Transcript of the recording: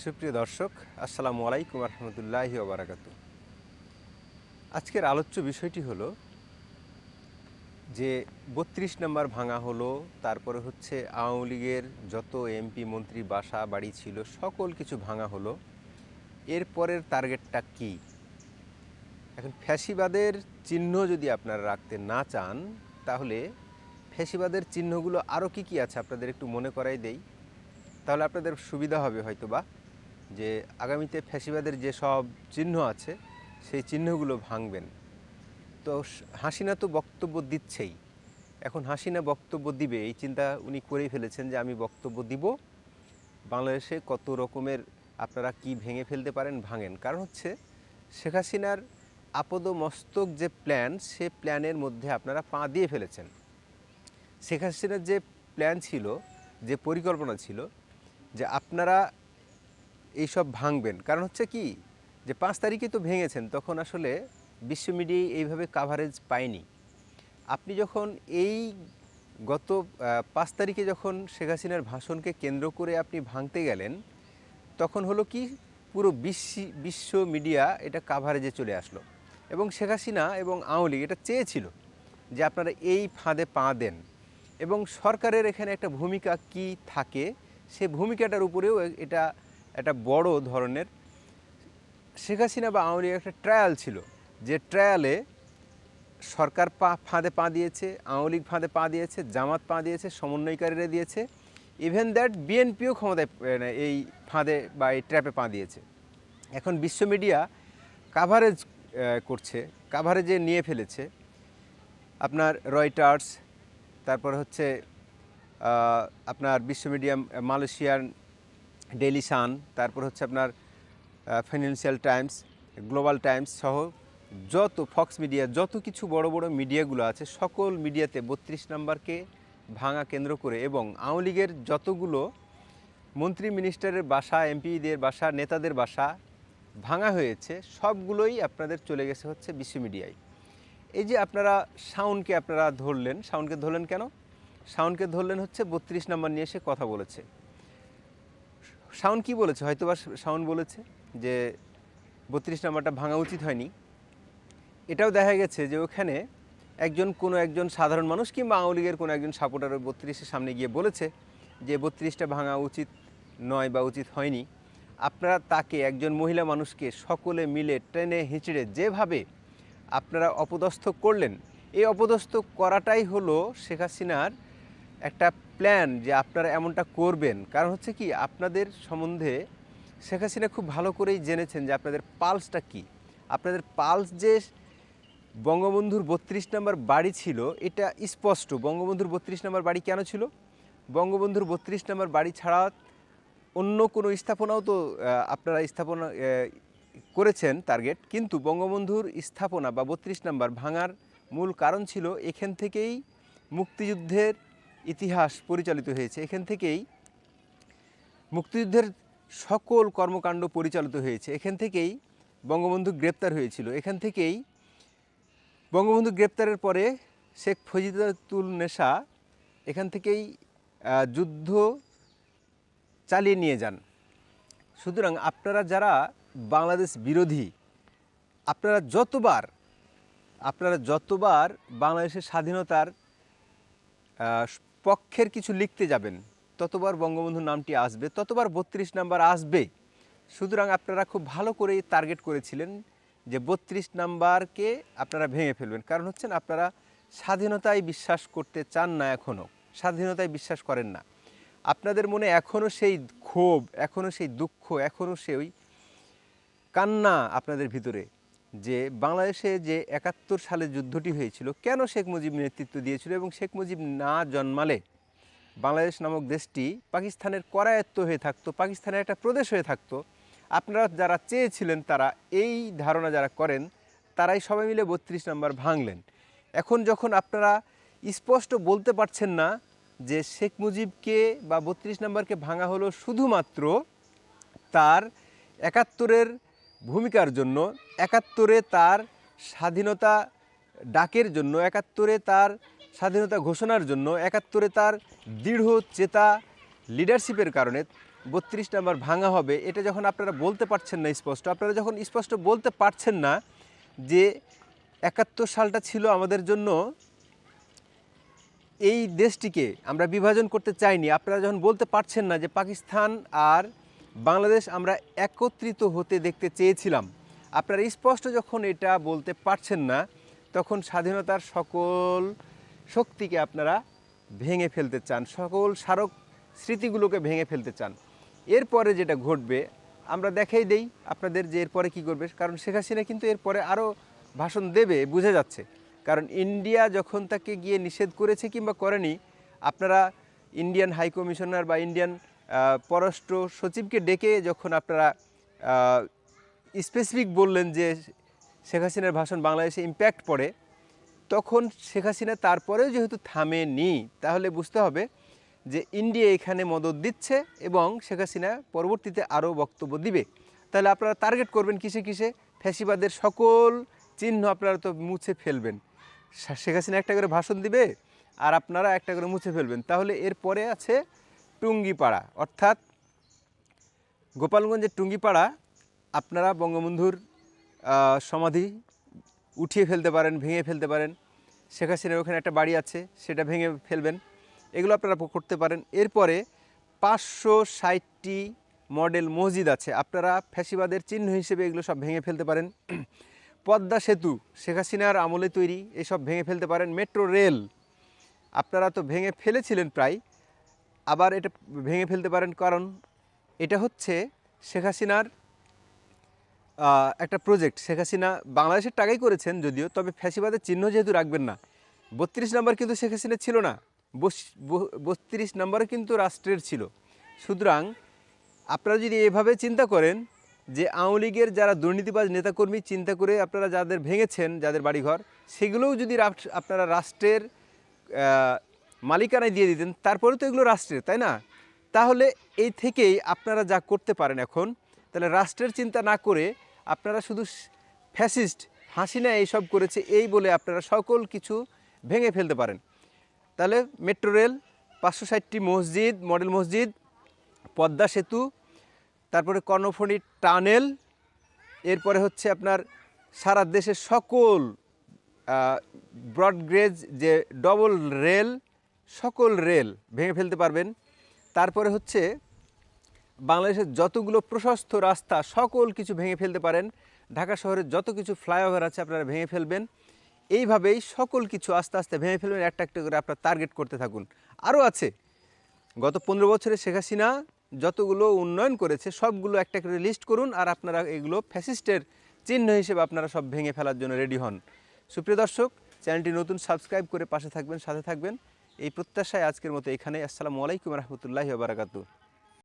সুপ্রিয় দর্শক, আসসালামু আলাইকুম রহমতুল্লাহি ওয়া বারাকাতুহু। আজকের আলোচ্য বিষয়টি হলো যে ৩২ নম্বর ভাঙা হলো, তারপরে হচ্ছে আওয়ামী লীগের যত এমপি মন্ত্রী বাসা বাড়ি ছিল সকল কিছু ভাঙা হলো। এরপরের টার্গেটটা কি? এখন ফ্যাসিবাদের চিহ্ন যদি আপনারা রাখতে না চান, তাহলে ফ্যাসিবাদের চিহ্নগুলো আরও কি আছে আপনাদের একটু মনে করাই দেই, তাহলে আপনাদের সুবিধা হবে হয়তোবা যে আগামীতে ফ্যাসিবাদের যে সব চিহ্ন আছে সেই চিহ্নগুলো ভাঙবেন। তো হাসিনা তো বক্তব্য দিচ্ছেই, এখন হাসিনা বক্তব্য দিবে এই চিন্তা উনি করেই ফেলেছেন যে আমি বক্তব্য দিব, বাংলাদেশে কত রকমের আপনারা কি ভেঙে ফেলতে পারেন ভাঙেন। কারণ হচ্ছে শেখ হাসিনার আপদমস্তক যে প্ল্যান, সে প্ল্যানের মধ্যে আপনারা পা দিয়ে ফেলেছেন। শেখ হাসিনার যে প্ল্যান ছিল, যে পরিকল্পনা ছিল যে আপনারা এইসব ভাঙবেন, কারণ হচ্ছে কি যে 5 তারিখে তো ভেঙেছেন, তখন আসলে বিশ্ব মিডিয়ায় এইভাবে কাভারেজ পায়নি। আপনি যখন এই গত 5 তারিখে যখন শেখ হাসিনার ভাষণকে কেন্দ্র করে আপনি ভাঙতে গেলেন, তখন হলো কি পুরো বিশ্ব মিডিয়া এটা কাভারেজে চলে আসলো। এবং শেখ হাসিনা এবং আওয়ামী লীগ এটা চেয়েছিল যে আপনারা এই ফাঁদে পা দেন, এবং সরকারের এখানে একটা ভূমিকা কি থাকে, সে ভূমিকাটার উপরেও এটা একটা বড় ধরনের শেখ হাসিনা বা আওয়ামী লীগের একটা ট্রায়াল ছিল, যে ট্রায়ালে সরকার ফাঁদে পা দিয়েছে, আওয়ামী লীগ ফাঁদে পা দিয়েছে, জামাত পা দিয়েছে, সমন্বয়কারীরা দিয়েছে, ইভেন দ্যাট বিএনপিও ক্ষমতায় এই ফাঁদে বা এই ট্র্যাপে পা দিয়েছে। এখন বিশ্ব মিডিয়া কাভারেজ করছে, কাভারেজে নিয়ে ফেলেছে আপনার রয়টার্স, তারপর হচ্ছে আপনার বিশ্ব মিডিয়া মালয়েশিয়ান ডেইলি সান, তারপর হচ্ছে আপনার ফাইন্যান্সিয়াল টাইমস, গ্লোবাল টাইমস সহ যত ফক্স মিডিয়া, যত কিছু বড় বড় মিডিয়াগুলো আছে, সকল মিডিয়াতে 32 নম্বরকে ভাঙা কেন্দ্র করে এবং আওয়ামী লীগের যতগুলো মন্ত্রী মিনিস্টারের বাসা, এমপিদের বাসা, নেতাদের বাসা ভাঙা হয়েছে, সবগুলোই আপনাদের চলে গেছে হচ্ছে বিশ্ব মিডিয়ায়। এই যে আপনারা শাওনকে আপনারা ধরলেন, শাওনকে ধরলেন কেন? শাওনকে ধরলেন হচ্ছে 32 নম্বর নিয়ে এসে কথা বলেছে। শাওন কি বলেছে? হয়তোবা শাওন বলেছে যে 32 নম্বরটা ভাঙা উচিত হয়নি। এটাও দেখা গেছে যে ওখানে কোনো একজন সাধারণ মানুষ কিংবা আওয়ামী লীগের কোনো একজন সাপোর্টার 32-এর সামনে গিয়ে বলেছে যে 32টা ভাঙা উচিত নয় বা উচিত হয়নি। আপনারা তাকে, একজন মহিলা মানুষকে সকলে মিলে টেনে হিঁচড়ে যেভাবে আপনারা অপদস্থ করলেন, এই অপদস্থ করাটাই হলো শেখ হাসিনার একটা প্ল্যান যে আপনারা এমনটা করবেন। কারণ হচ্ছে কি, আপনাদের সম্বন্ধে শেখ হাসিনা খুব ভালো করেই জেনেছেন যে আপনাদের পালসটা কি। আপনাদের পালস যে বঙ্গবন্ধুর 32 নম্বর বাড়ি ছিল, এটা স্পষ্ট। বঙ্গবন্ধুর 32 নম্বর বাড়ি কেন ছিল? বঙ্গবন্ধুর 32 নম্বর বাড়ি ছাড়া অন্য কোনো স্থাপনাও তো আপনারা স্থাপনা করেছেন টার্গেট, কিন্তু বঙ্গবন্ধুর স্থাপনা বা 32 নম্বর ভাঙার মূল কারণ ছিল এখান থেকেই মুক্তিযুদ্ধের ইতিহাস পরিচালিত হয়েছে, এখান থেকেই মুক্তিযুদ্ধের সকল কর্মকাণ্ড পরিচালিত হয়েছে, এখান থেকেই বঙ্গবন্ধু গ্রেপ্তার হয়েছিল, এখান থেকেই বঙ্গবন্ধু গ্রেপ্তারের পরে শেখ ফজিলাতুল নেসা এখান থেকেই যুদ্ধ চালিয়ে নিয়ে যান। সুতরাং আপনারা যারা বাংলাদেশ বিরোধী, আপনারা যতবার বাংলাদেশের স্বাধীনতার পক্ষের কিছু লিখতে যাবেন, ততবার বঙ্গবন্ধুর নামটি আসবে, ততবার 32 নাম্বার আসবে। সুতরাং আপনারা খুব ভালো করেই টার্গেট করেছিলেন যে 32 নাম্বারকে আপনারা ভেঙে ফেলবেন। কারণ হচ্ছেন আপনারা স্বাধীনতায় বিশ্বাস করতে চান না, এখনও স্বাধীনতায় বিশ্বাস করেন না। আপনাদের মনে এখনও সেই ক্ষোভ, এখনও সেই দুঃখ, এখনও সেই কান্না আপনাদের ভিতরে, যে বাংলাদেশে যে 71 সালে যুদ্ধটি হয়েছিল, কেন শেখ মুজিব নেতৃত্ব দিয়েছিল, এবং শেখ মুজিব না জন্মালে বাংলাদেশ নামক দেশটি পাকিস্তানের করায়ত্ত হয়ে থাকতো, পাকিস্তানের একটা প্রদেশ হয়ে থাকতো। আপনারা যারা চেয়েছিলেন, তারা এই ধারণা যারা করেন, তারাই সবাই মিলে 32 নম্বর ভাঙলেন। এখন যখন আপনারা স্পষ্ট বলতে পারছেন না যে শেখ মুজিবকে বা 32 নম্বরকে ভাঙা হলো শুধুমাত্র তার 71-এর ভূমিকার জন্য, 71-এ তার স্বাধীনতা ডাকের জন্য, 71-এ তার স্বাধীনতা ঘোষণার জন্য, 71-এ তার দৃঢ় চেতা লিডারশিপের কারণে, 32 নাম্বার ভাঙা হবে, এটা যখন আপনারা বলতে পারছেন না স্পষ্ট, আপনারা যখন স্পষ্ট বলতে পারছেন না যে 71 সালটা ছিল আমাদের জন্য, এই দেশটিকে আমরা বিভাজন করতে চাইনি, আপনারা যখন বলতে পারছেন না যে পাকিস্তান আর বাংলাদেশ আমরা একত্রিত হতে দেখতে চেয়েছিলাম, আপনারা স্পষ্ট যখন এটা বলতে পারছেন না, তখন স্বাধীনতার সকল শক্তিকে আপনারা ভেঙে ফেলতে চান, সকল স্মারক স্মৃতিগুলোকে ভেঙে ফেলতে চান। এরপরে যেটা ঘটবে আমরা দেখাই দেই আপনাদের যে এরপরে কী করবে, কারণ শেখ হাসিনা কিন্তু এরপরে আরও ভাষণ দেবে বোঝা যাচ্ছে। কারণ ইন্ডিয়া যখন তাকে গিয়ে নিষেধ করেছে কিংবা করেনি, আপনারা ইন্ডিয়ান হাই কমিশনার বা ইন্ডিয়ান পররাষ্ট্র সচিবকে ডেকে যখন আপনারা স্পেসিফিক বললেন যে শেখ হাসিনার ভাষণ বাংলাদেশে ইম্প্যাক্ট পড়ে, তখন শেখ হাসিনা তারপরেও যেহেতু থামেনি, তাহলে বুঝতে হবে যে ইন্ডিয়া এখানে মদত দিচ্ছে এবং শেখ হাসিনা পরবর্তীতে আরও বক্তব্য দিবে। তাহলে আপনারা টার্গেট করবেন কিসে কিসে? ফ্যাসিবাদের সকল চিহ্ন আপনারা তো মুছে ফেলবেন। শেখ হাসিনা একটা করে ভাষণ দিবে আর আপনারা একটা করে মুছে ফেলবেন। তাহলে এরপরে আছে টুঙ্গিপাড়া, অর্থাৎ গোপালগঞ্জের টুঙ্গিপাড়া আপনারা বঙ্গবন্ধুর সমাধি উঠিয়ে ফেলতে পারেন, ভেঙে ফেলতে পারেন। শেখ হাসিনার ওখানে একটা বাড়ি আছে, সেটা ভেঙে ফেলবেন, এগুলো আপনারা করতে পারেন। এরপরে 560টি মডেল মসজিদ আছে, আপনারা ফ্যাসিবাদের চিহ্ন হিসেবে এগুলো সব ভেঙে ফেলতে পারেন। পদ্মা সেতু শেখ হাসিনার আমলে তৈরি, এসব ভেঙে ফেলতে পারেন। মেট্রো রেল আপনারা তো ভেঙে ফেলেছিলেন প্রায়, আবার এটা ভেঙে ফেলতে পারেন, কারণ এটা হচ্ছে শেখ হাসিনার একটা প্রজেক্ট। শেখ হাসিনা বাংলাদেশের টাকাই করেছেন যদিও, তবে ফ্যাসিবাদের চিহ্ন যেহেতু রাখবেন না। 32 নম্বর কিন্তু শেখ হাসিনা ছিল না, 32 নম্বরে কিন্তু রাষ্ট্রের ছিল। সুতরাং আপনারা যদি এভাবে চিন্তা করেন যে আওয়ামী লীগের যারা দুর্নীতিবাজ নেতাকর্মী চিন্তা করে আপনারা যাদের ভেঙেছেন, যাদের বাড়িঘর, সেগুলোও যদি আপনারা রাষ্ট্রের মালিকানায় দিয়ে দিতেন, তারপরে তো এগুলো রাষ্ট্রের, তাই না? তাহলে এই থেকেই আপনারা যা করতে পারেন এখন, তাহলে রাষ্ট্রের চিন্তা না করে আপনারা শুধু ফ্যাসিস্ট হাসিনা এইসব করেছে এই বলে আপনারা সকল কিছু ভেঙে ফেলতে পারেন। তাহলে মেট্রো রেল, 560টি মসজিদ, মডেল মসজিদ, পদ্মা সেতু, তারপরে কর্ণফুলী টানেল, এরপরে হচ্ছে আপনার সারা দেশের সকল ব্রডগেজ যে ডবল রেল, সকল রেল ভেঙে ফেলতে পারবেন। তারপরে হচ্ছে বাংলাদেশের যতগুলো প্রশস্ত রাস্তা সকল কিছু ভেঙে ফেলতে পারেন। ঢাকা শহরের যত কিছু ফ্লাইওভার আছে আপনারা ভেঙে ফেলবেন। এইভাবেই সকল কিছু আস্তে আস্তে ভেঙে ফেলবেন, একটা একটা করে আপনারা টার্গেট করতে থাকুন। আরও আছে, গত 15 বছরে শেখ হাসিনা যতগুলো উন্নয়ন করেছে সবগুলো একটা করে লিস্ট করুন, আর আপনারা এগুলো ফ্যাসিস্টের চিহ্ন হিসেবে আপনারা সব ভেঙে ফেলার জন্য রেডি হন। সুপ্রিয় দর্শক, চ্যানেলটি নতুন, সাবস্ক্রাইব করে পাশে থাকবেন, সাথে থাকবেন, এই প্রত্যাশায় আজকের মতো এখানে। আসসালামু আলাইকুম রহমতুল্লাহি ওয়া বারাকাতুহু।